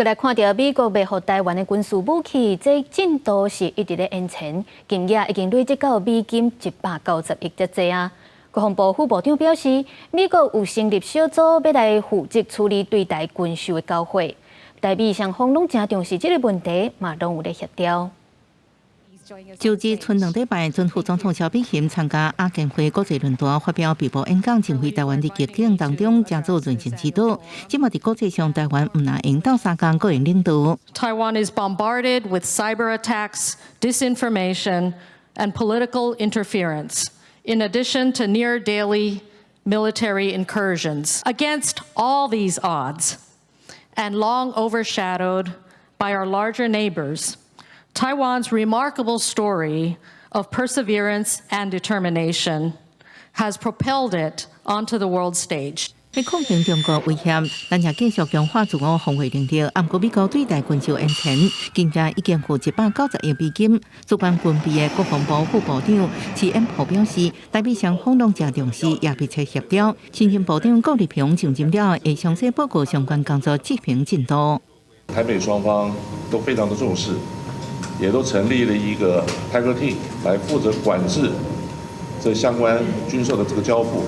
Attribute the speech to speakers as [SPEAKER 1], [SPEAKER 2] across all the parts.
[SPEAKER 1] 过来看到美国卖予台湾的军事武器，这进度是一直咧延前，金额已经累积到美金190亿遮济啊。国防部副部长表示，美国有成立小组要来负责处理对台军售的交货，台美双方拢正重视这个问题，嘛拢有咧协调。
[SPEAKER 2] 就职春2礼拜，前副总统萧美琴参加亚健会国际论坛，发表闭幕演讲，指挥台湾的逆境当中，加做韧性指导。今麦在国际上，台湾唔能引导3项个人领导。
[SPEAKER 3] Taiwan is bombarded with cyber attacks, disinformation, and political interference, in addition to near daily military incursions. Against all these odds, and long overshadowed by our larger neighbors, Taiwan's remarkable story of perseverance and determination has propelled it onto the world stage.
[SPEAKER 2] 喺抗衡中国威胁，咱也继续强化自我防卫能力。不过，美国对台军售延前，金价已经付190亿美金。主办军备的国防部副部长齐恩普表示，台美双方拢正重视，也密切协调。新任部长郭立平上任了，会详细报告相关工作执行进度。
[SPEAKER 4] 台美双方都非常的重视。 也都成立了一个 Tiger Team 来负责管制这相关军售的这个交付。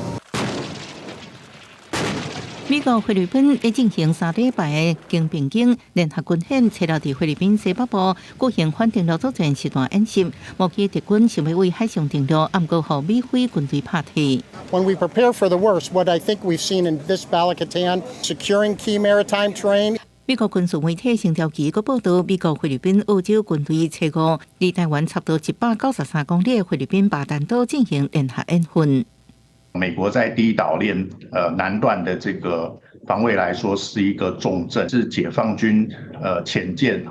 [SPEAKER 2] 美国、菲律宾在进行3礼拜的经并经联合军演，切到伫菲律宾西北部举行反登陆作战实弹演习。目前敌军想要为海上登陆，不过互美菲军队拍退。
[SPEAKER 5] When we prepare for the worst, what I think we've seen in this Balikatan, securing key maritime terrain.
[SPEAKER 2] 美国军事媒体星条旗报道，美国、菲律宾、澳洲军队车5离台湾差不多193公里的菲律宾巴丹岛进行联合演训。
[SPEAKER 6] 美国在第一岛链南段的这个防卫来说是一个重镇，是解放军潜舰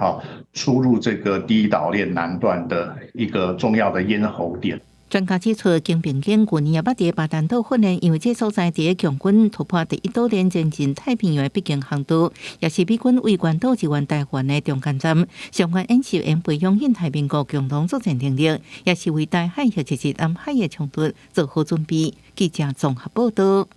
[SPEAKER 6] 出入这个第一岛链南段的一个重要的咽喉点。
[SPEAKER 2] 专家指出，经并经去年也捌伫巴丹岛训练，因为这所在伫强军突破第一岛链前进太平洋的必经航道，也是美军为关岛支援台湾的中间站。相关演习应培养印太民国共同作战能力，也是为台海或者是南海的冲突做好准备。记者综合报道。